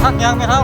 พักยังไหมเท่า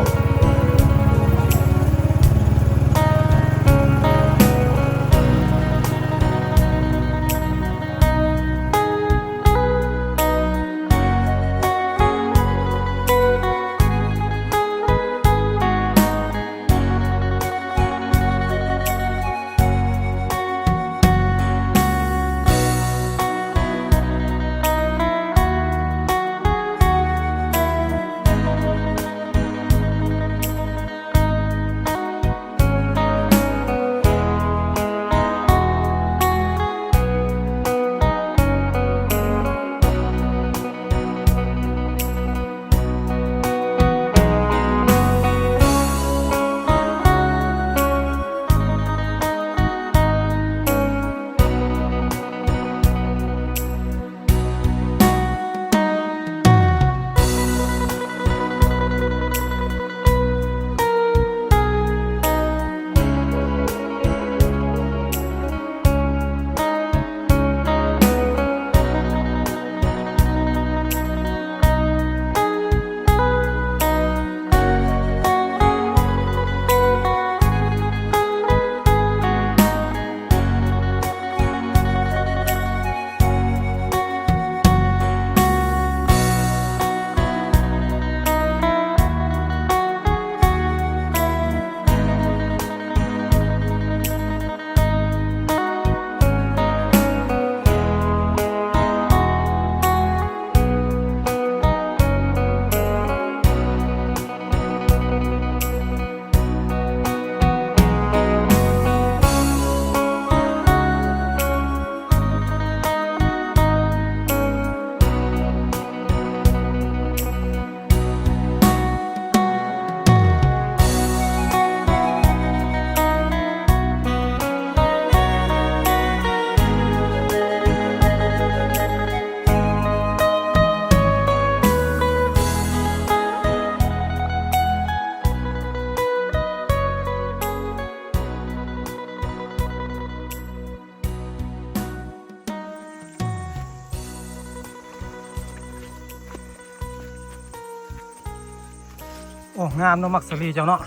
โอ้งามเนาะมักสลีเจ้าเนาะ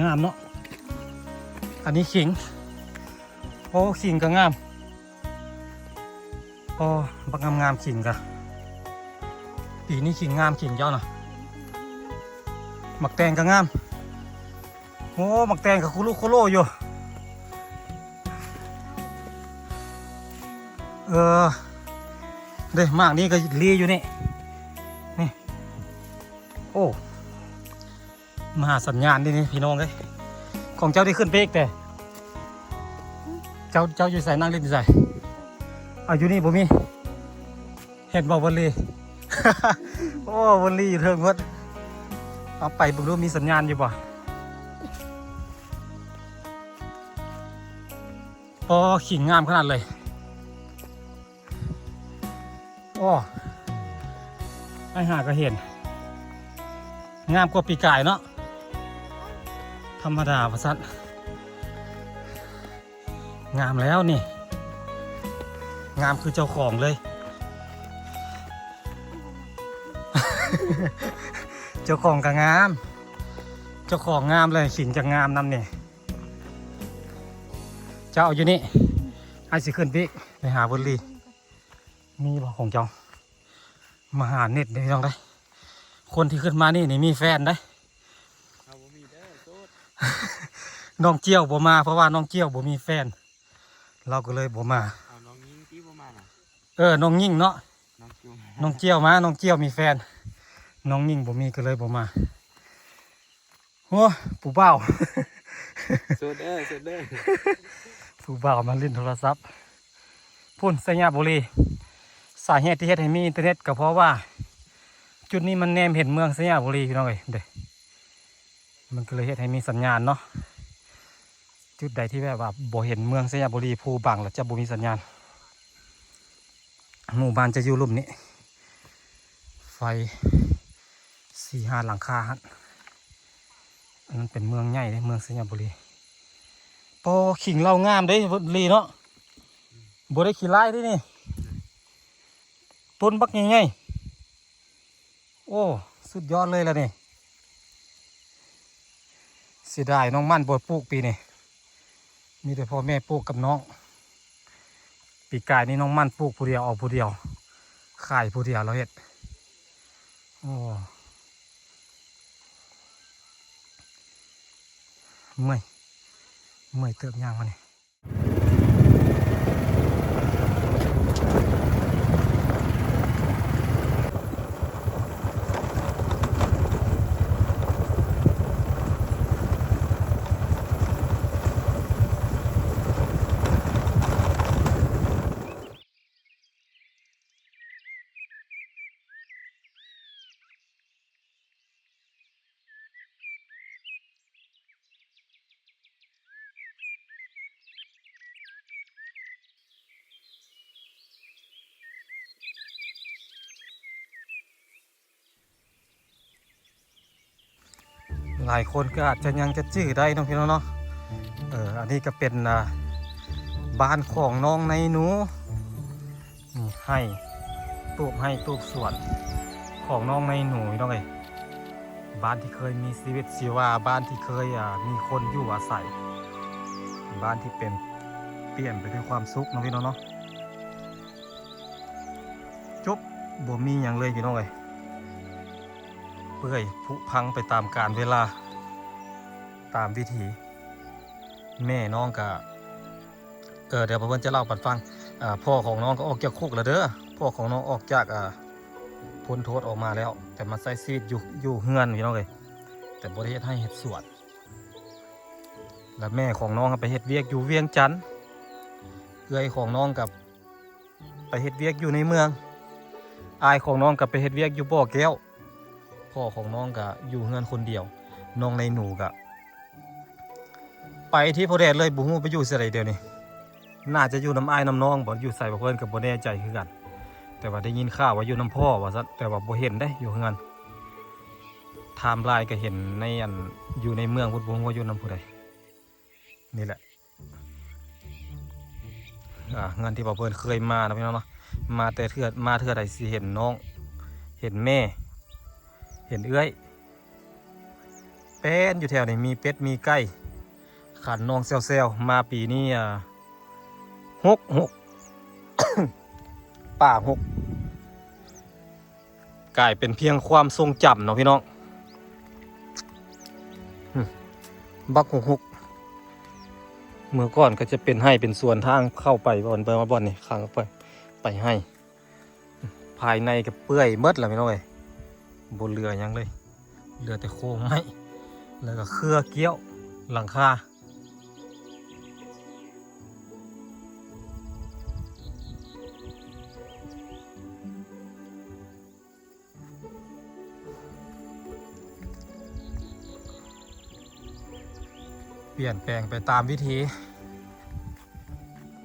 งามเนาะอันนี้ขิงโอ้ขิงก็งามโอ้บักงามขิงกะปีนี้ขิงงามขิงเจ้าเนาะหมักแตงก็งามโอ้หมักแตงกับคุรุโคโลอยู่เด้มากนี่ก็รีอยู่นี่โอ้มหาสัญญาณนี่พี่น้องเลยของเจ้าได้ขึ้นไปอีกแต่เจ้าอยู่ใส่นั่งเล่นอยู่ใส่เอาอยู่นี่บ่มีเห็นบอกวันลี โอ้วันลีอยู่เทิงวัดเอาไปบุกรู้มีสัญญาณอยู่บ่โอ้ขิงงามขนาดเลยโอ้ไอหาก็เห็นงามกว่าปีกายเนาะธรรมดาประสันงามแล้วนี่งามคือเจ้าของเลย เจ้าของก็งามเจ้าของงามเลยขิงจะงามนำเนี่ยเจ้าอยู่นี่ไอ้สิขึ้นพี่ไปหาบุรีมีบ่ของเจ้ามาหาเน็ตได้ยังได้คนที่ขึ้นมานี่มีแฟนได้น้องเจียวบ่มาเพราะว่าน้องเจียวบ่มีแฟนเราก็เลยบ่มาน้องยิ่งที่บ่มาน้องยิ่งเนาะน้องเจียวมาน้องเจียวมีแฟนน้องยิ่งบ่มีก็เลยบ่มาโอ้ปู่เบ้าสุดเด้อปู่เบ้ามาเล่นโทรศัพท์พุ่นสัญญาบุรีสาเหตุที่เฮ็ดให้มีอินเทอร์เน็ตก็เพราะว่า จุดนี้มันแนมเห็นเมืองสยามบุรีพี่น้องเอ้ยเด้มันก็เลยเฮ็ดให้มีสัญญาณเนาะจุดใดที่แบบว่าบ่เห็นเมืองสยามบุรีภูบังแล้วจะบ่มีสัญญาณหมู่บ้านจะอยู่ลุ่มนี้ไฟ4-5 หลังคาฮะอันนั้นเป็นเมืองใหญ่เลยเมืองสยามบุรีปอขิงเรางามเด้บุรีเนาะบ่ได้ขี้ไล่ด้วยนี่ต้นบักใหญ่ๆโอ้สุดยอดเลยล่ะนี่เสียดายน้องมั่นบ่ปลูกปีนี่มีแต่พ่อแม่ปลูกกับน้องปีกายนี่น้องมั่นปลูกผู้เดียวเอาผู้เดียวขายผู้เดียวเราเฮ็ดโอ้เมื่อยเติบย่างมานี่หลายคนก็อาจจะยังจะจื้อได้น้องพี่น้องเนาะอันนี้ก็เป็นบ้านของน้องในหนูนี่ให้ตูบสวนของน้องในหนูน้องเอ้ยบ้านที่เคยมีชีวิตชีวาบ้านที่เคยมีคนอยู่อาศัยบ้านที่เป็นเปลี่ยนไปด้วยความสุขน้องพี่น้องเนาะจบบ่มีอย่างเลยพี่น้องเอ้ยเปื่อยผุพังไปตามกาลเวลาตามวิถีแม่น้องก็เดี๋ยวเพื่อนจะเล่าปัดฟังพ่อของน้องก็ออกจากคุกแล้วเด้อพ่อของน้องออกจากพ้นโทษออกมาแล้วแต่มาใช้ชีวิตอยู่เฮือนพี่น้องเลยแต่บริเฮ็ดให้เฮ็ดสวนแล้วแม่ของน้องไปเฮ็ดเวียกอยู่เวียงจันทน์เอื้อยของน้องกับไปเฮ็ดเวียกอยู่ในเมืองอายของน้องกับไปเฮ็ดเวียกอยู่บ่อแก้วพ่อของน้องก็อยู่เฮือนคนเดียวน้องในหนูก็ไปที่พอแดดเลยบุ้งไปอยู่ใส่เดียวนี่น่าจะอยู่น้ำอ้ายน้ำน้องบ่อยู่ใส่บ่เพิ่นกับบ่แน่ใจคือกันแต่ว่าได้ยินข่าวว่าอยู่น้ำพ่อว่าซะแต่ว่าบ่เห็นได้อยู่เฮือนไทม์ไลน์ก็เห็นในอยู่ในเมืองพุทธบุ้งว่าอยู่น้ำผู้ใดนี่แหละเงินที่บ่เพิ่นเคยมานะพี่น้องเนาะมาแต่เทื่อใดสิเห็นน้องเห็นแม่เห็นเอื้อยเป็นอยู่แถวนี้มีเป็ดมีไก่ขันน้องเซลมาปีนี้หก ป่าหกกลายเป็นเพียงความทรงจำเนาะพี่น้องบักหกเมื่อก่อนก็จะเป็นให้เป็นส่วนทางเข้าไปบ่อนมาบ่อนนี่ข้างไปให้ภายในก็เปื่อยเมดแล้วพี่น้องเอ้ยบนเรือยังเลยเรือแต่โค้งไม้แล้วก็เครือเกี้ยวหลังคาเปลี่ยนแปลงไปตามวิถี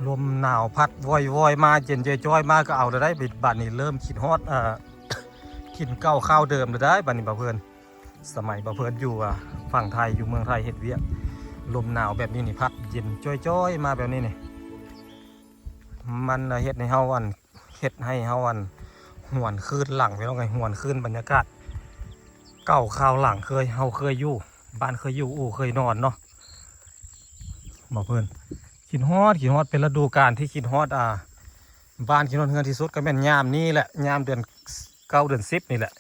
ลมหนาวพัดวอยมาเย็นจ้อยมาก็เอาได้บิดบัดนี่เริ่มคิดฮอดกินเก้าข้าวเดิมเลยได้บัดนี้บ่เพื่อนสมัยบ่เพื่อนอยู่ฝั่งไทยอยู่เมืองไทยเฮ็ดเวียกลมหนาวแบบนี้นี่พัดเย็นจ้อยมาแบบนี้นี่มันเฮ็ดให้เฮาเฮ็ดให้เฮาหวนคืนหลังไปแล้วไงหวนคืนบรรยากาศเก่าข้าวหลังเฮาเคยอยู่บ้านเคยอยู่เคยนอนเนาะบ่เพื่อนคิดฮอดเป็นฤดูกาลที่คิดฮอดบ้านคิดฮอดเฮือนที่สุดก็แม่นยามนี้แหละยามเดือน9 เดือน 10นี่แหละ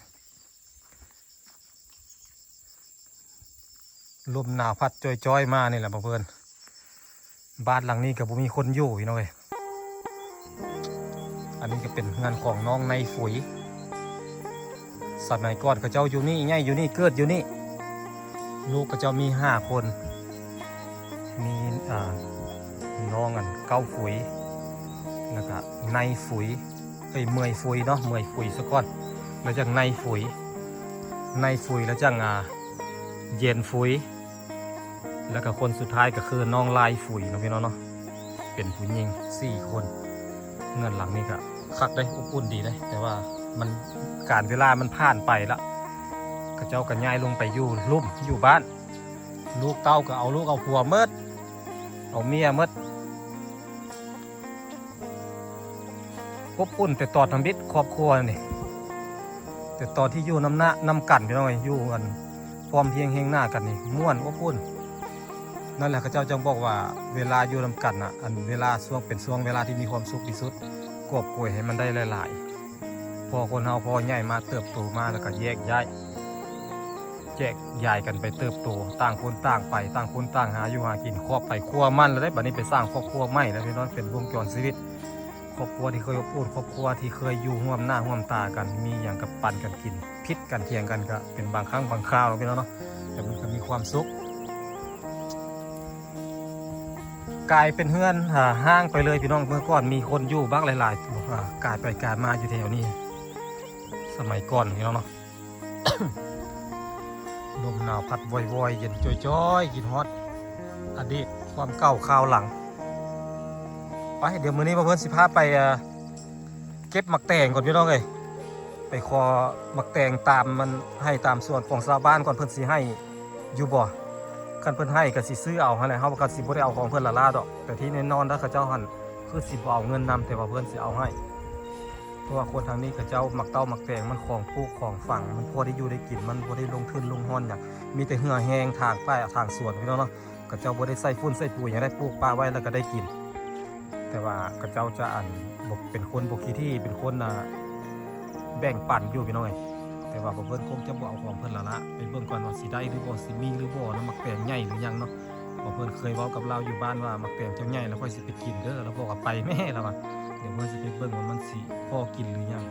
ลมหนาวพัดจ้อยมานี่แหละเพื่อนบ้านหลังนี้ก็บ่มีคนอยู่พี่น้องเอ้ยอันนี้ก็เป็นงานของน้องในฝุยสมัยก่อนเขาเจ้าอยู่นี่ไงอยู่นี่เกิดอยู่นี่ลูกเขาเจ้ามี5 คนมีน้องเก้าฝุยแล้วก็ในฝุยเมื่อยฝุยเนาะเมื่อยฝุยซะก่อน แล้วจังในฝุ่ยแล้วจังเย็นฝุ่ยแล้วก็คนสุดท้ายก็คือน้องลายฝุ่ยเนาะพี่น้องเนาะเป็นผู้หญิง4 คนเงินหลังนี้ก็คักได้อบอุ่นดีได้แต่ว่ามันการเวลามันผ่านไปละก็เจ้าก็ย้ายลงไปอยู่ลุ่มอยู่บ้านลูกเต้าก็เอาลูกเอาผัวเมิดเอาเมียเมิดอบอุ่นแต่ตอนทำบิดครอบครัวนี่แต่ตอนที่อยู่น้ำกันพี่น้องอยู่กันพร้อมเพียงเฮงหน้ากันนี่ม่วนอบอุ่นนั่นแหละเขาเจ้าจังบอกว่าเวลาอยู่น้ำกันน่ะอันเวลาช่วงเป็นช่วงเวลาที่มีความสุขที่สุดกอบโกยให้มันได้หลายๆพอคนเฮาพอใหญ่มาเติบโตมาแล้วก็แยกย้ายกันไปเติบโตต่างคนต่างไปต่างคนต่างหาอยู่หากินครอบไปครัวมันแล้วได้บัดนี้ไปสร้างครอบครัวใหม่แล้วพี่น้องเป็นวงจรชีวิตครอบครัวที่เคยอบอุ่นครอบครัวที่เคยอยู่ร่วมหน้าร่วมตากันมีอย่างกับปั่นกันกินพิษกันเทียงกันก็เป็นบางครั้งบางคราวพี่น้องเนาะแต่มันก็มีความสุขกลายเป็นเฮือนห้างไปเลยพี่น้องเมื่อก่อนมีคนอยู่บ้างหลายๆกลายไปกลายมาอยู่แถวนี้สมัยก่อนพี่น้องเนาะ ลมหนาวพัดว่อยๆเย็นจ้อยๆกินฮอตอดีตความเก่าคราวหลังไปเดี๋ยวมื้อนี้มาเพื่อนสิพาไปเก็บหมักแตงก่อนพี่น้องเลยไปคอหมักแตงตามมันให้ตามส่วนของชาวบ้านก่อนเพื่อนสิให้อยู่บ่คันเพื่อนให้ก็สิซื้อเอาหั่นแหละเฮาก็สิบ่ได้เอาของเพื่อนละล่าดอกแต่ที่แน่นอนถ้าเขาเจ้าหั่นคือสิบ่เอาเงินนำแต่ว่าเพื่อนสิเอาให้เพราะว่าคนทางนี้เขาเจ้าหมักเต้าหมักแตงมันของปลูกของฝังมันพอได้อยู่ได้กินมันพอได้ลงทุนลงห้อนอย่างมีแต่เหือแห้งทางป้ายทางสวนพี่น้องเนาะเขาเจ้าบ่ได้ใส่ฝุ่นใส่ปุ๋ยอย่างได้ปลูกป่าไว้แล้วก็ได้กินแต่ว่าเขาเจ้าจะเป็นคนบกขี้ที่เป็นคนแบ่งปันอยู่พี่น้องไงแต่ว่าเพื่อนคงจะบ่เอาของเพื่อนละไปเบิ่งก่อนว่าสิได้หรือบ่สิมีหรือบ่นะหมักแตงใหญ่หรือยังเนาะเพื่อนเคยเว้ากับเราอยู่บ้านว่าหมักแตงเจ้าใหญ่แล้วค่อยสิไปกินเด้อแล้วบอกว่าไปแม่แล้วว่าเดี๋ยวเพื่อนสิไปเบิ่งว่ามันสิพอกินหรือยัง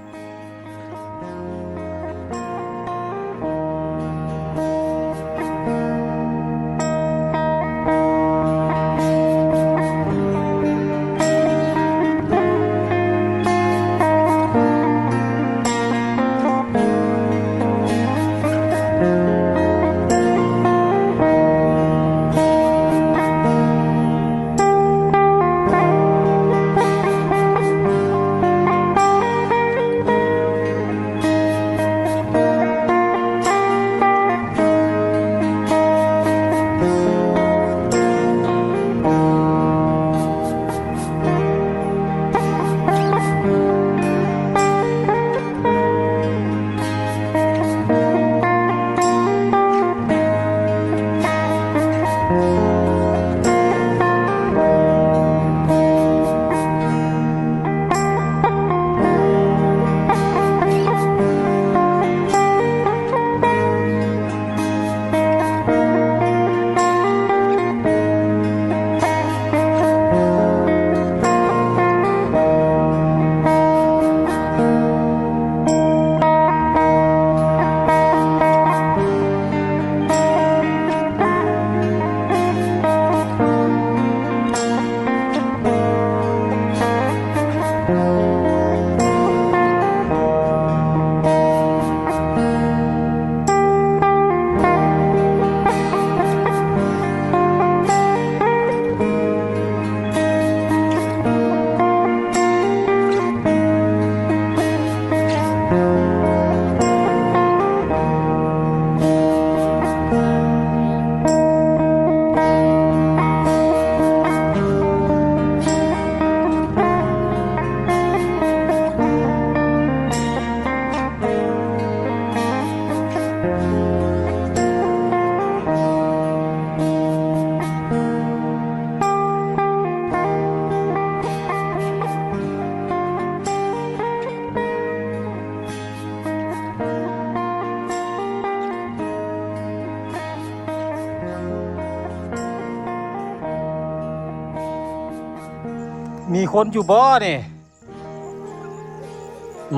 มีคนอยู่บ่นี่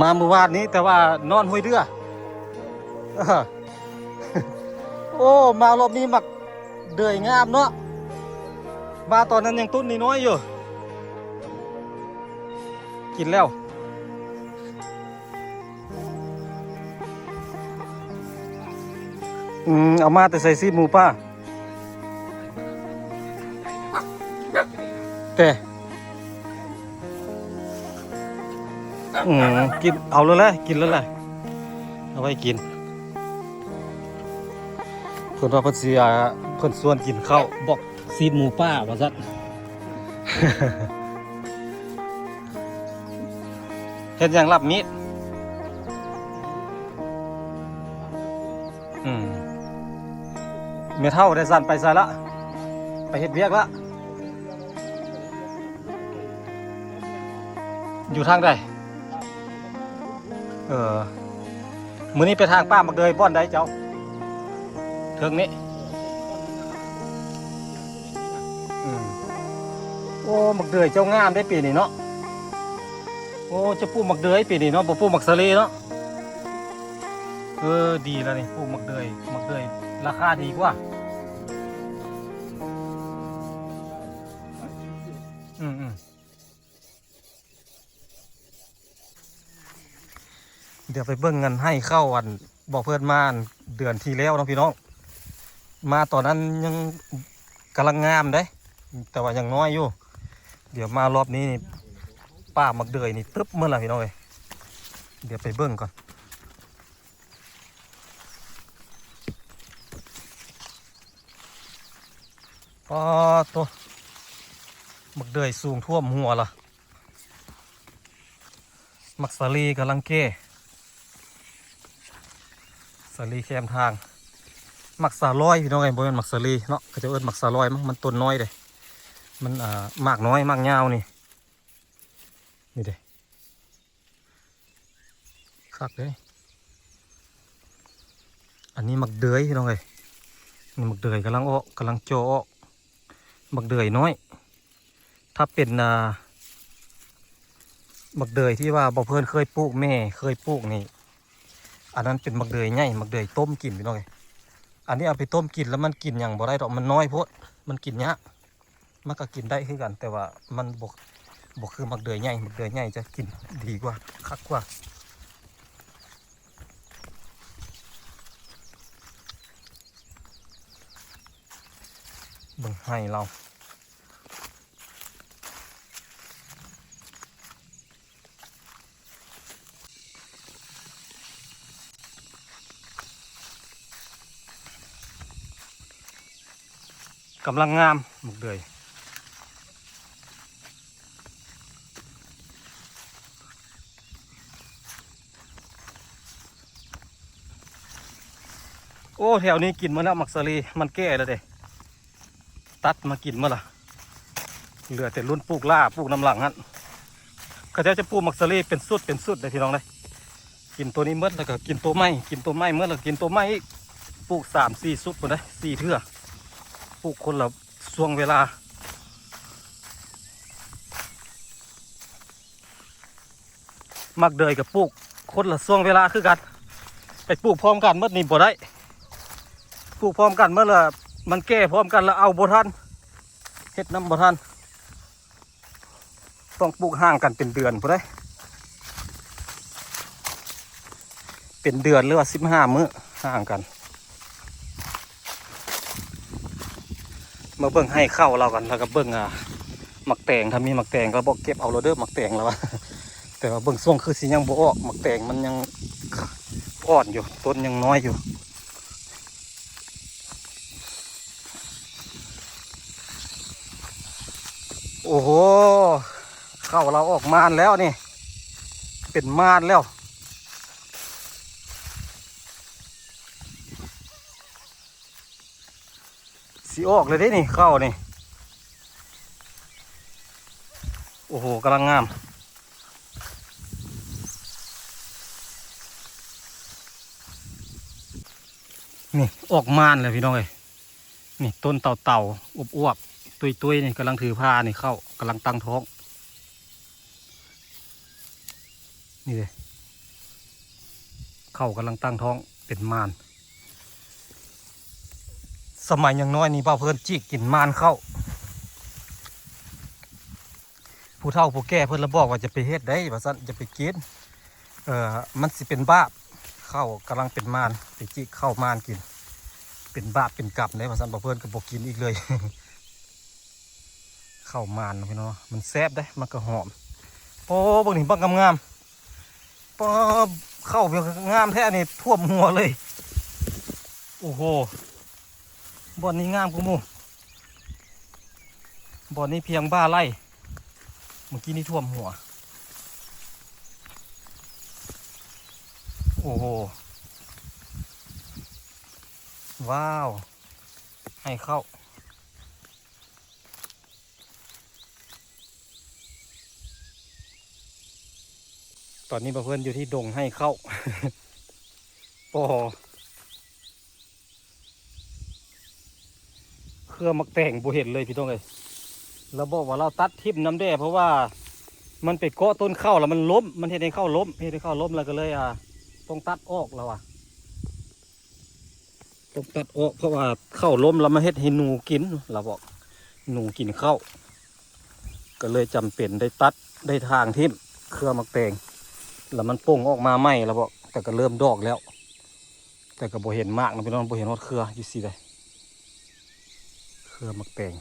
มาเมื่อวานนี้แต่ว่านอนห้วยเดือ โอ้มารอบนี้มักเดือยงามเนาะมาตอนนั้นยังต้นน้อยอยู่กินแล้ว เอามาแต่ใส่ซีดหมูป้าแต่กินเอาแล้วแหละกินแล้วแหละเอาไว้กินเพิ่นว่าเพิ่นสิเพิ่นชวนกินข้าวบอกซีดหมูป้าว่าซั่น เฮ็ดหยังรับมีดเมทัลได้สั่นไปซะละไปเฮ็ดเวียกละอยู่ทางใดมื้อนี้ไปทางป้ามักเดยบ่อนใดเจ้าเทิงนี้โอ้มักเดยเจ้างามได้ปีนี้เนาะโอ้จะปลูกมักเดยปีนี้เนาะบ่ปลูกมักสะเลเนาะดีแล้วนี่ปลูกมักเดยราคาดีกว่าเดี๋ยวไปเบิ่งเงินให้เข้าวันบอกเพื่อนมาเดือนที่แล้วน้องพี่น้องมาตอนนั้นยังกำลังงามได้แต่ว่ายังน้อยอยู่เดี๋ยวมารอบนี้ป้ามักเดยนี่ตึ๊บเมื่อไหร่พี่น้องเลยเดี๋ยวไปเบิ่งก่อนตัวมักเดยสูงท่วมหัวละมักสาลีกำลังเก้สาลีแคมทางมักสาลอยพี่น้องไอ้บ่เป็นมักสาลีเนาะเขาจะเอิ้นมักสาลอยมันต้นน้อยเลยมันมากน้อยมากยาวนี่เด้คักเลยอันนี้มักเดยพี่น้องไอ้นี่มักเดยกำลังออกกำลังโจออกมักเดยน้อยถ้าเป็นมักเดยที่ว่าบ่เพื่อนเคยปลูกแม่เคยปลูกนี่อันนั้นเป็นมักเดยใหญ่มักเดยต้มกินพี่น้องอันนี้เอาไปต้มกินแล้วมันกินอย่างบ่ได้ดอกมันน้อยโพดมันกินยากมันก็กินได้คือกันแต่ว่ามันบกคือมักเดยใหญ่มักเดยใหญ่จะกินดีกว่าคักกว่าเบิ่งให้เรากำลังงามหมกเดยโอ้แถวนี้กินมาแล้วมักสลีมันแก่แล้วเด้ตัดมากินมาละเหลือแต่รุ่นปลูกล่าปลูกน้ำหลังฮะเขาจะปลูกมักสลีเป็นสุดเลยพี่น้องเลยกินตัวนี้เมื่อแล้วก็กินตัวไม้เมื่อแล้วกินตัวไม้ปลูก3-4สุดหมดเลย4เทื่อปลูกคนละช่วงเวลามักเดยกับปลูกคนละช่วงเวลาคือกันไปปลูกพร้อมกันเมื่อนี่บ่ได้ปลูกพร้อมกันเมื่อละมันแก่พร้อมกันแล้วเอาบ่ทันเฮ็ดน้ำบ่ทันต้องปลูกห่างกันเป็นเดือนพุ่นได้เป็นเดือนหรือว่า15 มื้อห่างกันมาเบิ่งให้เข้าเรากันแล้วก็เบิ่งหมักแตงถ้ามีหมักแตงก็บอกเก็บเอาเราเด้อหมักแตงแล้ววะแต่ว่าเบิ่งช่วงคือสิยังบ่ออกหมักแตงมันยังอ่อนอยู่ต้นยังน้อยอยู่โอ้โหเข้าเราออกม่านแล้วนี่เป็นม่านแล้วสีออกเลยได้นี่เข้านี่โอ้โหกำลังงามนี่ออกม่านเลยพี่น้องเอ้ยนี่ต้นเต่าอ้วบตุยนี่กำลังถือผ้านี่เข้ากำลังตั้งท้องนี่เลยเข้ากำลังตั้งท้องเป็นม่านสมัยยังน้อยนี่เป้าเพื่อนจิกกินม่านเข้าผู้เฒ่าผู้แก่เพื่อนระบอกว่าจะไปเฮ็ดได้ว่าซั่นจะไปกินมันสิเป็นบ้าเข้ากำลังเป็นม่านไปจิกเข้าม่านกิน เป็นบาปเป็นกรรมได้ภาษาบ่เพื่อนก็บ่กินอีกเลย ข้าวมันพี่น้องมันแซ่บได้มันก็หอมโอ้บางทีบักงามๆปอเข้าเพียงงามแท้นี่ท่วมหัวเลยโอ้โหบ่อนนี้งามกูมูบ่อนนี้เพียงบ้าไร่เมื่อกี้นี่ท่วมหัวโอ้โหว้าวให้เข้าตอนนี้เพื่อนอยู่ที่ดงให้เข้า โอ้เครือมักแต่งบุเห็นเลยพี่ต้องเลยเราบอกว่าเราตัดทิ่มน้ำแด่เพราะว่ามันไปเกาะต้นข้าวแล้วมันล้มมันเห็นในข้าวล้มเห็นในข้าวล้มแล้วก็เลยต้องตัดออกแล้วต้องตัดออกเพราะว่าข้าวล้มแล้วมาเฮ็ดให้หนูกินเราบอกหนูกินข้าวก็เลยจำเป็นได้ตัดได้ทางทิ่มเครือมักแต่งแล้วมันป่งออกมาไหมแล้วบอกแต่ก็เริ่มดอกแล้วแต่ก็บ่เห็นมากนะพี่น้องบ่เห็นว่าเครืออยู่สิเลยเครือมักแต่ง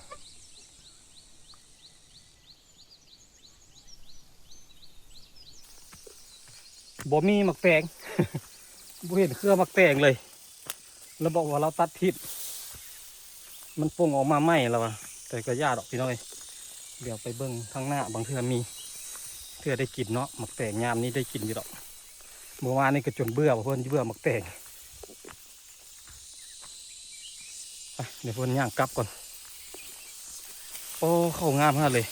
บ่มีมักแตง บ่เห็นเครือมักแตงเลยแล้วบอกว่าเราตัดทิพย์มันป่งออกมาไหมแล้วแต่ก็ยากดอกพี่น้องเดี๋ยวไปเบิ้งข้างหน้าบางเทื่อมีเทื่อได้กินเนาะมักแตงยามนี้ได้กินอยู่ดอกเมื่อวานนี่ก็จนเบื่อเพื่อนเบื่อมักแตงเดี๋ยวเพื่อนย่างกลับก่อนโอ้เข้างามมากเลย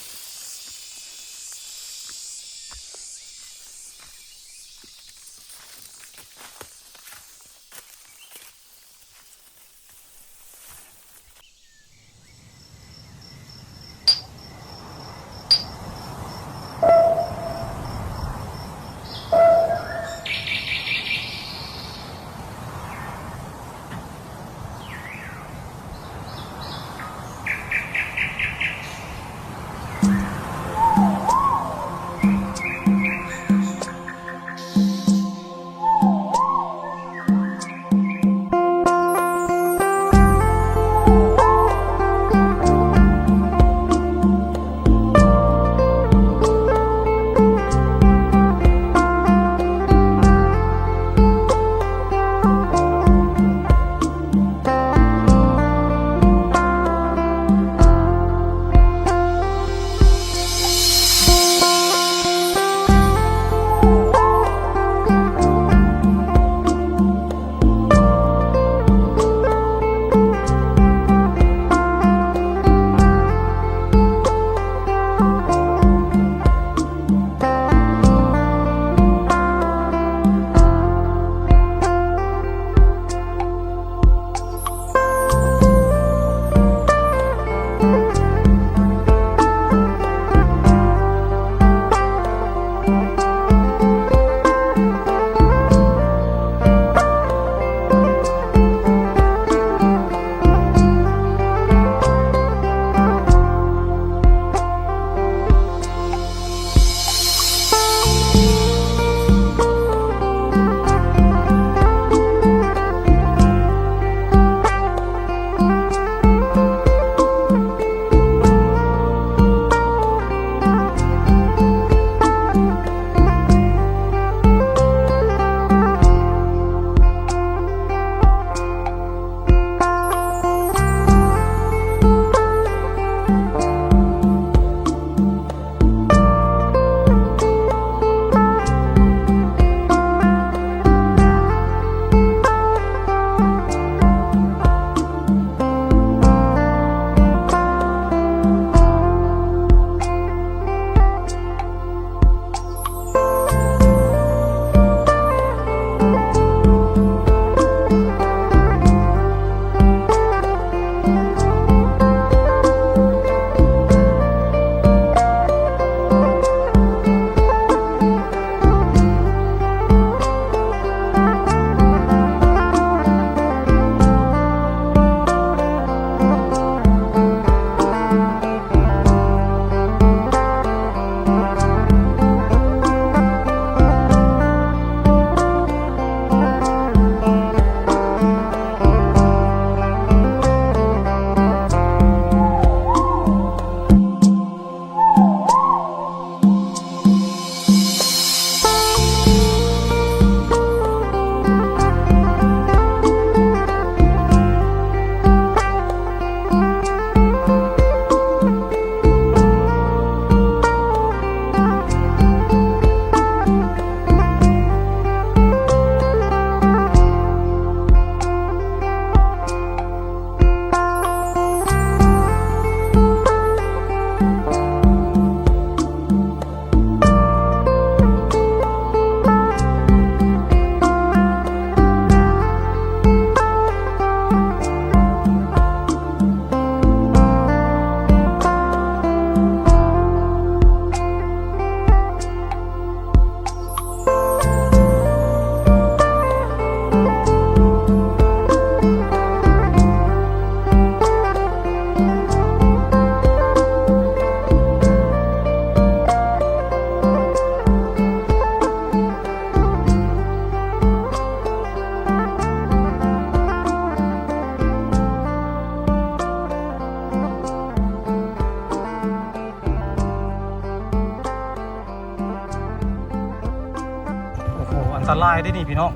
รายได้นี่พี่น้อง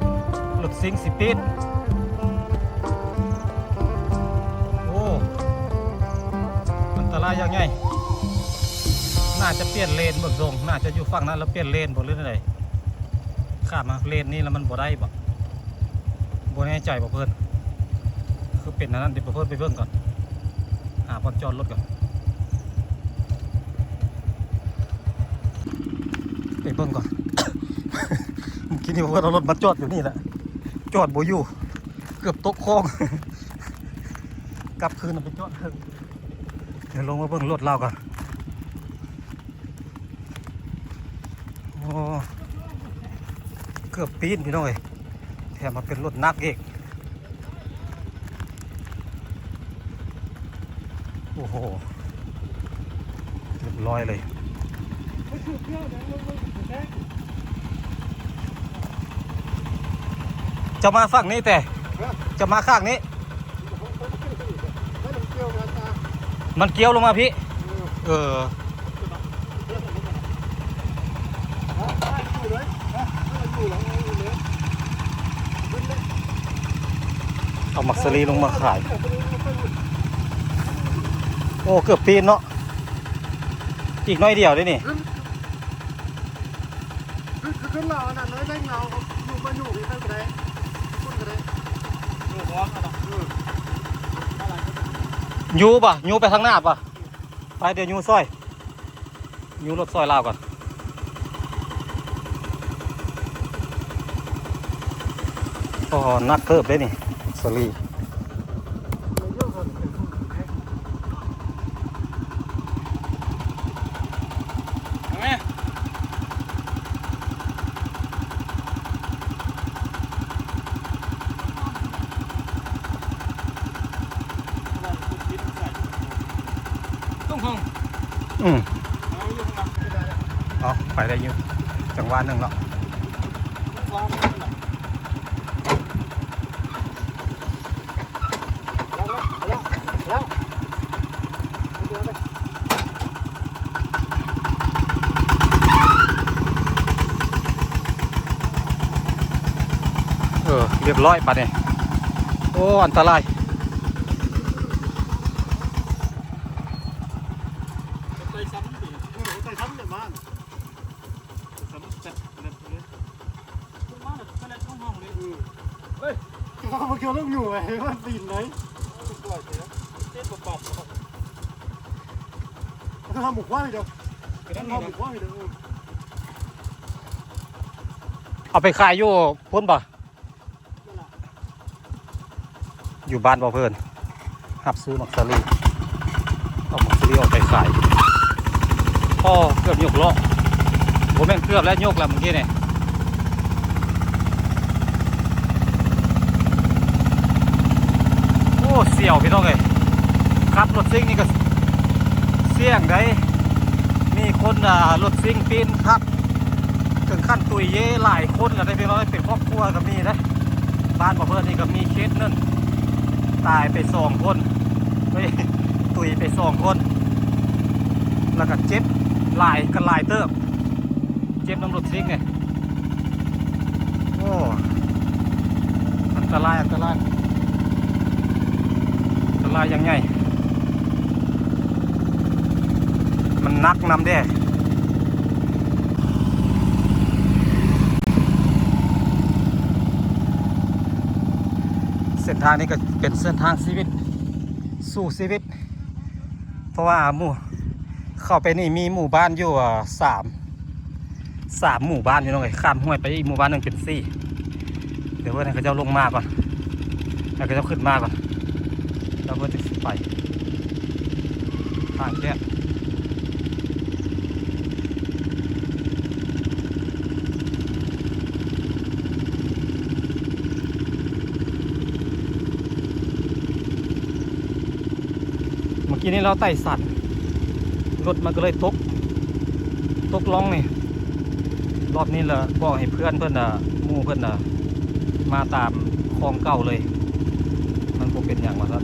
รถซิงสปีดโอ้อันตรายยังไงน่าจะเปลี่ยนเลนเบิกทรงน่าจะอยู่ฝั่งนั้นแล้วเปลี่ยนเลนบ่หรือไงข้ามมาเลนนี้แล้วมันบ่ได้บ่แน่ใจบ่เพิ่นคือเป็นนั้นเดี๋ยวเพิ่นไปเบิ่งก่อนหาบอลจอดรถก่อนไปเบิ่งก่อน คิดว่าเรารถมาจอดอยู่นี่แหละจอดบ่อยู่เกือบตกคลอง กลับคืนไปจอดเดี๋ยวลงมาเบิ่งรถเราก่อนโอ้เกือบปีนพี่น้องเอ้ยแถมมาเป็นรถนักเอกโอ้โหเรียบร้อยเลยจะมาฝั่งนี้แต่จะมาข้างนี้มันเกี้ยวลงมาพี่เอามักสลีลงมาขายโอ้เกือบปีนเนาะอีกน้อยเดียวได้นี่ขึ้นเราอันนั้นน้อยได้เงาอยู่มาอยู่ที่ไหนก็ได้คนก็ได้อยู่พร้อมกันยูป่ะยูไปทางหน้าป่ะไปเดี๋ยวยูซอยยูรถซอยลาวก่อนอ๋อนักเกิบได้นี่สลีเอาไปได้อยู่จังหวะหนึ่งแล้วเรียบร้อยป่ะเนี่ยโอ้อันตรายมันเกี่ยวเรื่องอยู่ไงมันปีนเลยมันทำหมุกว่าไม่เดียวมันทำหมุกว่าไม่เดียวเอาไปขายอยู่พ้นป่ะอยู่บ้านบ่เพื่อนหับซื้อมักซารีเอามักซารีออกไปขายพ่อเกือบยกล้อผมแม่งเกือบแล้วยกแล้วเมื่อกี้เนี่ยโอ้เสี่ยวพี่น้องเลยขับรถซิ่งนี่ก็เสี่ยงได้มีคนรถซิ่งปีนทับถึงขั้นตุยเย่หลายคนแล้วได้พี่น้องเป็นครอบครัวก็มีนะบ้านบ่เพื่อนนี่ก็มีเคสนั่นตายไป2 คนตุยไป2 คนแล้วก็เจ็บหลายเติบเจ็บน้ำรถซิ่งไงโอ้อันตรายยังไงมันนักนำได้เส้นทางนี้ก็เป็นเส้นทางชีวิตสู่ชีวิตเพราะว่าเข้าไปนี่มีหมู่บ้านอยู่3หมู่บ้านอยู่ตรงไหนข้ามห้วยไปอีกหมู่บ้านหนึ่งเป็น4เดี๋ยวเพื่อนเขาจะลงมาก่อนแล้วก็จะขึ้นมาก่อนแล้วเพื่อนจะไปทางแค่เมื่อกี้นี้เราไต่สัตว์รถมันก็เลยตกล่องนี่รอบนี้แหละบอกให้เพื่อนหมู่เพื่อนมาตามคลองเก่าเลยมันคงเป็นอย่างว่าซะ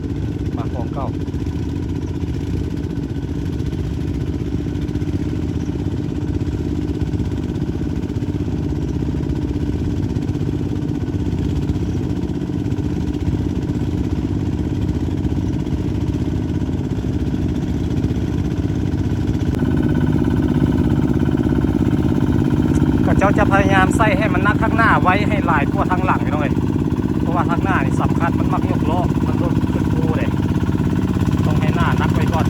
มาคลองเก่า าจะพยายามใส่ให้มันนักข้างหน้าไว้ให้หลายกว่าทางหลังพี่น้องเอ้ยเพราะว่าทางหน้านี่สำคัญมันมักยกล้อมันรถขึ้นภูเลยต้องให้หน้านักไว้ก่อน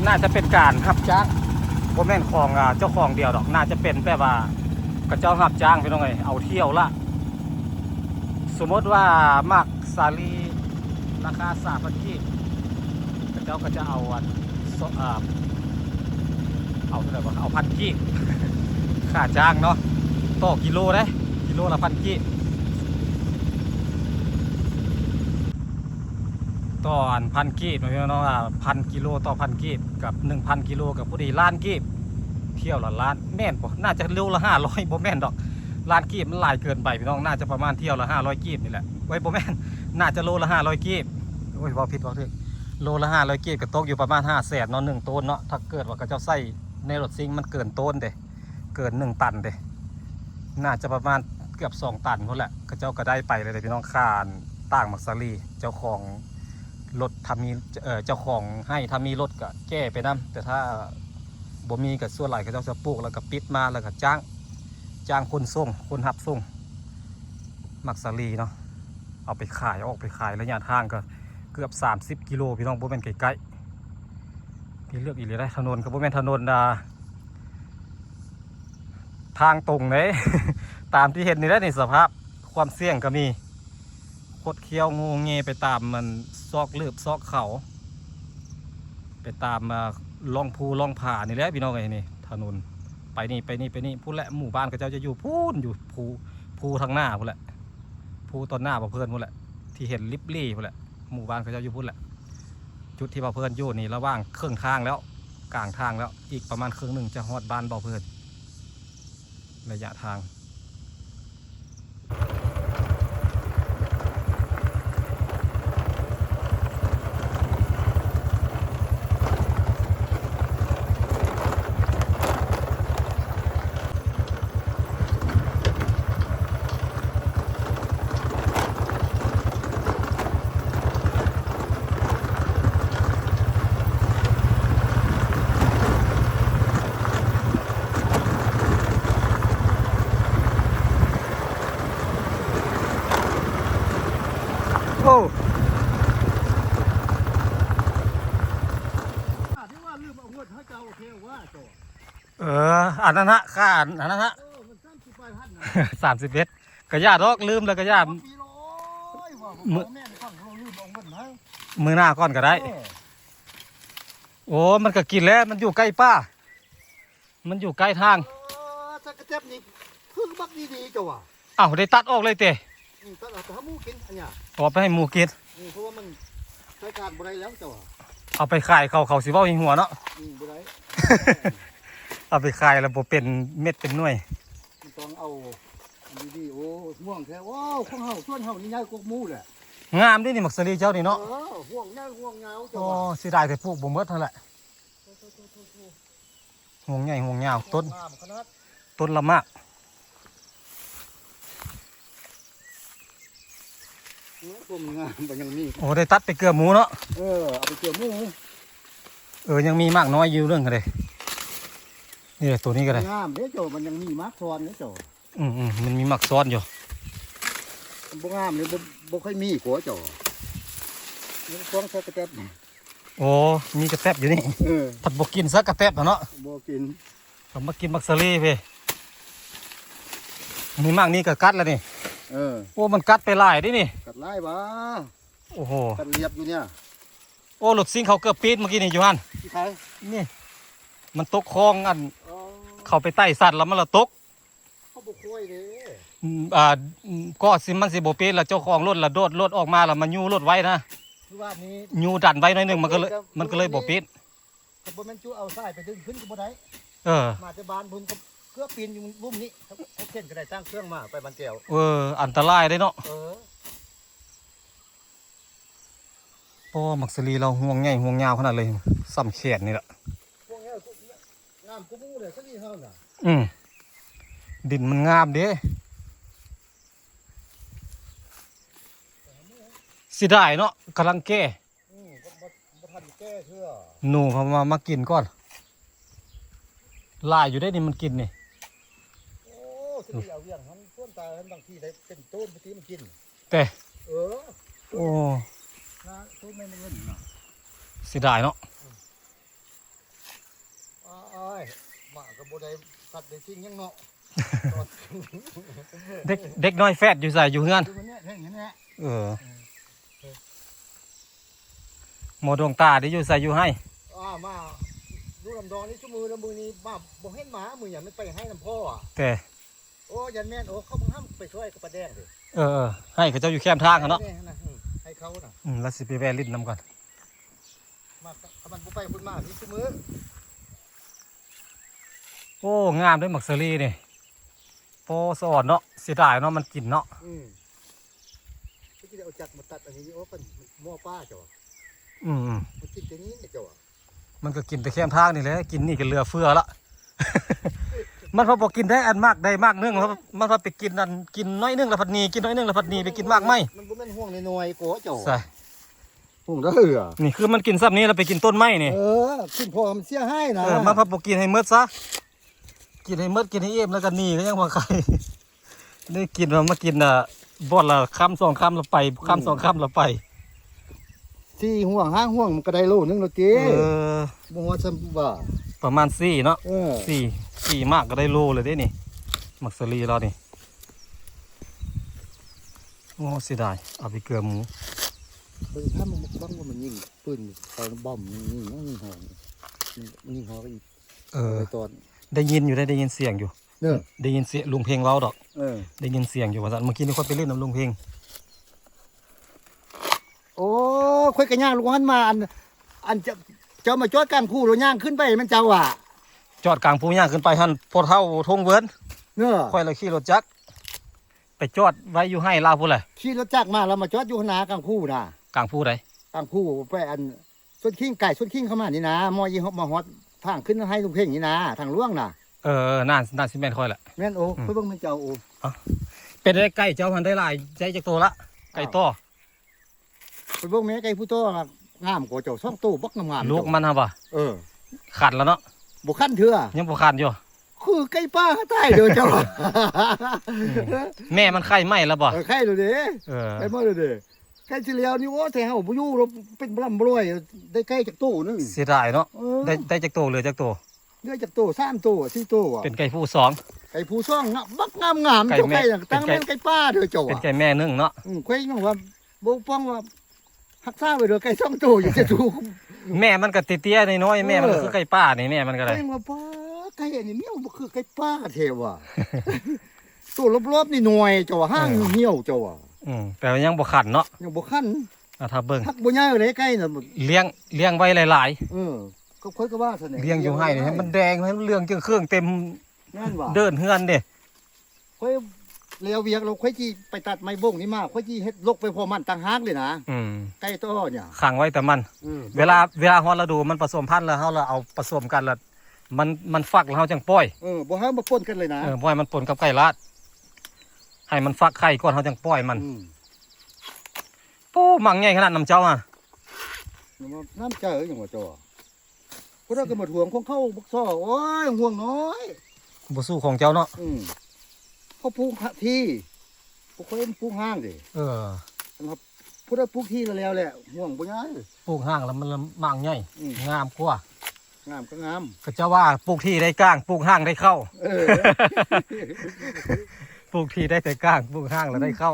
น่าจะเป็นการรับจ้างบ่แม่นของเจ้าของเดียวดอกน่าจะเป็นแบบว่ากระเจ้ารับจ้างพี่น้องเอ้ยเอาเที่ยวละสมมติว่ามากสาลีราคา3,000กีบกระเจ้าก็จะเอาเอาเท่าไหร่วะเอา1,000กีบ ค่าจ้างเนาะต่อกิโลได้กิโลละ1,000กีบต่อ1,000กีบพี่น้องว่า1,000 กิโลต่อ1,000กีบกับ 1,000 กิโลกับผู้ดีล้านกีบเที่ยวละล้านแม่นบ่น่าจะเร็วละ500บ่แม่นดอกล้านกีบมันหลายเกินไปพี่น้องน่าจะประมาณเที่ยวละ500กีบนี่แหละไว้บ่แม่นน่าจะโลละ500กีบโอ้ยว่าผิดว่าถูกโลละ500กีบก็ตกอยู่ประมาณ500,000เนาะ1ต้นเนาะถ้าเกิดว่าเขาเจ้าใส่ในรถซิ่งมันเกินต้นเด้เกิน1ตันเด้น่าจะประมาณเกือบ2ตันพุ่นแหละเขาเจ้าก็ได้ไปเลยพี่น้องค่าต่างมักซาลีเจ้าของรถทำมีเจ้าของให้ทำมีรถก็แก้ไปนำแต่ถ้าบ่มีก็ส่วนหลายเขาเจ้าจะปลูกแล้วก็ปิดมาแล้วก็จ้างคนส่งคนหับส่งมักซาลีเนาะเอาไปขายออกไปขายระยะทางก็เกือบ30 กิโลพี่น้องบ่แม่นไกลๆพี่เลือกอีกเลยได้ถนนก็บ่แม่นถนนทางตรงเลย ตามที่เห็นนี่แหละนี่สภาพความเสี่ยงก็มีคดเคี้ยวงูเงไปตามมันซอกลืบซอกเขาไปตามล่องภูล่องผานี่แหละพี่น้องไอ้นี่ถนนไปนี่พูดแหละหมู่บ้านก็จะอยู่พูนอยู่ภูทางหน้าพูดแหละภูตอนหน้าบ่เพื่อนพูดแหละที่เห็นลิบลี่พูดแหละหมู่บ้านก็จะอยู่พูดแหละจุดที่บ่เพื่อนอยู่นี่ระหว่างครึ่งทางแล้วกลางทางแล้วอีกประมาณครึ่งหนึ่งจะฮอดบ้านบ่เพื่อนระยะทางโอ้ที่ว่าลืมเอาเงินให้เจ้าโอเคว่าโจ อันนั้นฮะค่าอันนั้นฮะมัน30 บาทหั่น31ก็ย่าดอกลืมแล้วก็ย่ามือแม่นฟังเราลืมเอาเงินให้มือหน้าก่อนก็ได้โอ้มันก็กินแล้วมันอยู่ใกล้ป้ามันอยู่ใกล้ทางถ้ากระเจ็บนี่คือบักดีๆเจ้าว่ะอ้าวได้ตัดออกเลยเต้ตัดเอาแต่หมูกินอันเนี้ยต่อไปให้หมูกินเพราะว่ามันใช้การบ่ได้แล้วเจ้าว่ะเอาไปขายเขาสิเว้าหิงหัวเนาะบ่ได้ เอาไปขายแล้วบ่เป็นเม็ดเป็นหน่วยมันต้องเอาดีๆโอ้ห่วงแท้ว้าวของเฮาส่วนเฮานี่ใหญ่กว่าหมูแหละงามดินี่มักสลีเจ้านี่เนาะห่วงใหญ่ห่วงยาวเจ้าอ๋อสิได้แต่ปลูกบ่หมดนั่นแหละห่วงใหญ่ห่วงยาวต้นละมากต้นงามมันยังมีโอ้ได้ตัดไปเกลือหมูเนาะเอาไปเกลือหมูยังมีมากน้อยอยู่เรื่องกันเลยนี่ตัวนี้ก็ได้งามเด้เจ้ามันยังมีมักซ้อนเด้เจ้ามันมีมักซ้อนอยู่มันบ่งามเลยบ่ค่อยมีหัวเจ้านี่ฟ้องใส่กระแตบโอ้มีกระแตบอยู่นี่ผัดบ่กินซะกระแตบเนาะบ่กินผมมากินมักสลีเพ่มีมากนี่ก็กัดแล้วนี่โอ้มันกัดไปหลายดินี่กัดหลายบ้าโอ้โหกัดเรียบอยู่เนี่ยโอ้หลุดซิงเขาเกือบปีดเมื่อกี้นี่อยู่ฮั่นที่ใครนี่มันตกคลองอันเขาไปไต่สัตว์แล้วมันละตกเขาบุกคุยเด้ก็สิมันสิบ่ปีดแล้วเจ้าของรถละโดดรถออกมาแล้วมันยูรถไว้นะคือว่านี้ยูดันไว้หน่อยนึงมันก็เลยบ่ปีดแต่บ่แม่นจูเอาสายไปดึงขึ้นก็บ่ได้ มาจะบานบุญกับเครื่องปีนอยู่บุ้มนี้เขาเข็นก็ได้ตั้งเครื่องมาไปบันเจียว อันตรายได้เนาะ อ โอ้มักสลีเราห่วงใหญ่ห่วงยาวขนาดเลยซ้ำแขนนี่แหละ พวกนี้งามกูมูเลยสักทีเท่าน่ะ ดินมันงามเด้สิได้เนาะกำลังแก้ บ่ทันแก้เชื่อ หนูเขามากินก่อนลายอยู่ได้นี่มันกินนี่ โอ้สิเอาเรื่องหันต้นตาหันบางทีได้เป็นต้นบางทีมันกิน แต่ โอ้ นะต้นไม่เงินเนาะ สิได้เนาะ อ้ายมากับบ่ได้สัตว์ได้จริงยังเนาะ เด็กน้อยแฟดอยู่ใส่อยู่เฮือน ดูมันเนี่ยเห็นอย่างนี้ หมอดวงตาได้อยู่ใส่อยู่ให้ มาดูลำดองนี่ชั่วมือละมือนี้มาบ่เห็นหมามืออย่างไม่ไปให้น้ำพ่ออ่ะ แต่ โอ้ยันแม่นโอ้เขาบังคับไปช่วยกับปลาแดงดิ ให้เขาเจ้าอยู่แคมทางเขาเนาะ ให้เขาน่ะ แล้วสิไปแวะลิ้นน้ำก่อน มาถ้ามันบ่ไปพุ่นมานี่ชั่วมือ โอ้งามด้วยหมักเซอรี่นี่โปสอดเนาะเสียดายเนาะมันกินเนาะ ที่จะเอาจักรมาตัดอันนี้โอ้เป็นหม้อป้าจ้ะ มันกินแต่นี้เนี่ยจ้ะ มันก็กินแต่แคมทางนี่แหละกินนี่ก็เหลือเฟือละ มันพอบอกกินได้อันมากได้มากนึงมันพอไปกินอันกินน้อยนึงแล้วพัดหนีกินน้อยนึงแล้วพัดหนีไปกินมากไหม มันบ่แม่นห่วงน้อยๆโกจ้ะ ใช่ ห่วงได้เหรอ นี่คือมันกินซ้ำนี้แล้วไปกินต้นไม้นี่ กินพอมันเสียให้นะ มันพอบอกกินให้เมดซะกินให้เมดกินให้เอ็มแล้วก็หนีก็ยังว่าใคร ได้กินมากินบ่อนละคำสองคำละไปคำสองคำละไป ที่ห่วงห้างห่วงมันก็ได้โลนึงแล้วเจ้บ่ว่าซำว่า ประมาณ4เนาะ เออ สี่มากก็ได้โลเลยได้นี่มักสลีเรานี่โอ้เสียดายเอาไปเกลือหมู ถ้ามันบ้างว่ามันยิงปืนตอนบอมยิงหอมันยิงหอไปอีกตอน ได้ยินอยู่ได้ยินเสียงอยู่ ได้ยินเสียงลุงเพลงเราดอกได้ยินเสียงอยู่ว่าสันเมื่อกี้นี่คนไปเล่นน้ำลุงเพลง โอ้ค่อยกระย่างลุงหันมาอันเจ้ามาจอดกลางคู่เราย่างขึ้นไปมันเจ้าอ่ะ จอดกลางปูย่างขึ้นไปหันพอเท่าทงเวิร์น เนาะ ค่อยเลยขี่รถจักรไปจอดไว้อยู่ให้ลาวพูดเลย ขี่รถจักรมาแล้วมาจอดอยู่หน้ากลางคู่น่ะ กลางปูไหน กลางคู่ไปอันส้นขิ้งไก่ส้นขิ้งเข้ามานี่นะมอยี่มาฮอดทางขึ้นให้ลุงเพ่งนี่นะทางล่วงน่ะ น่าสิแม่นค่อยแหละ แม่นโอ้เพิ่งมันเจ้าโอ้ เป็นได้ไก่เจ้าพันได้หลายใจจากตัวละไก่ต่อ เพิ่งแม่ไก่ผู้โตงามกว่าเจ้าช่องตู้บักงาม ลูกมันฮะป่ะ ขัดแล้วเนาะ บุขั้นเถื่อ ยังบ่ขัดอยู่ คือไก่ป้าใต้เด้อเจ้า แม่มันไข่ไหมแล้วป่ะ ไข่เลยเด้ไก่มาเลยเด้ไก่เฉลียวนี่โอ้แต่เฮาบ่อยู่เราเป็นบลำบรวยได้ไก่จากตู้นึง เสียดายเนาะได้จากตัวเหลือจากตัว ได้จากตู้3ตู้4ตู้อ่ะ เป็นไก่ผู้สอง ไก่ผู้ซ่องบักงามเจ้าไก่ตั้งแม่นไก่ป้าเด้อเจ้า เป็นไก่แม่นึ่งเนาะ ค่อยยังว่าบ่ป้องว่าหักษาไว้เด้อไก่ช่องตู้อยู่จะถูก แม่มันก็เตี้ยๆน้อยๆแม่มันก็คือไก่ป้านี่แม่มันก็ได้ ไก่ว่าป้าไก่อันนี้เมียวบ่คือไก่ป้าเทว่ะ ตัวรอบๆนี่หน่วยเจ้าห้างเหี่ยวเจ้าอ่ะ แต่ยังบ่ขันเนาะ ยังบ่คัน ถ้าเบิ่ง ทักบ่ย่ายเลยไก่น่ะ เลี้ยงไว้หลาย ก็ค่อยก็ว่าซั่น ๆเลี้ยงอยู่ให้นี่ให้มันแดงให้มันเรื่องเครื่องเต็ม แม่นว่า เดินเฮือนเด้ ค่อยเลี้ยวเวียกเราค่อยสิไปตัดไม้บงนี่มาค่อยสิเฮ็ดลกไปพอมันต่างหากเลยนะไก่ต้อเนี่ย ขังไว้แต่มัน เวลาฮอดฤดูมันผสมพันธุ์แล้วเฮาเราเอาผสมกันแล้วมันฟักแล้วเฮาจังปล่อย บ่ให้มาปนกันเลยนะ ปล่อยมันปนกับไก่ลาดให้มันฟักไข่ก่อนเฮาจังปล่อยมันโอ้มังใหญ่ขนาดน้ำเจ้าอ่ะ น้ำใจอย่างว่าเจ้าพวกเราก็มาทวงของเขาบักซ้อโอ้ยห่วงน้อย บ่สู้ของเจ้าเนาะ เขาปลูกที่พวกเขาปลูกห้างดิพวกเราปลูกที่แล้วแหละห่วงบ่ย้าย ปลูกห้างแล้วมันมังใหญ่งามกว่าง ามก็งาม ก็จะว่าปลูกที่ได้ก้างปลูกห้างได้เข้าปลูกที่ได้แต่ก้างปลูกห้างแล้วได้เข้า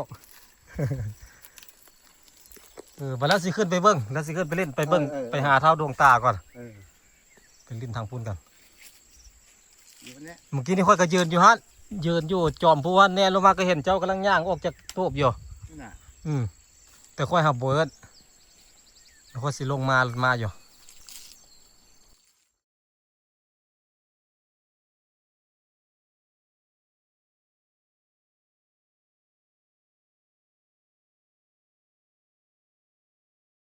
บัดแล้วสิขึ้นไปเบิ้งแล้วสิขึ้นไปเล่นไปเบิ้งไปหาเท้าดวงตาก่อนเป็นลิ้นทางพุ่นกันเมื่อกี้นี่ค่อยก็ยืนอยู่ฮะยืนอยู่จอมผู้ว่าแน่ลงมาก็เห็นเจ้ากำลังย่างออกจากโต๊ะอยู่แต่ค่อยหับเบิร์ดแล้วค่อยสิลงมาอยู่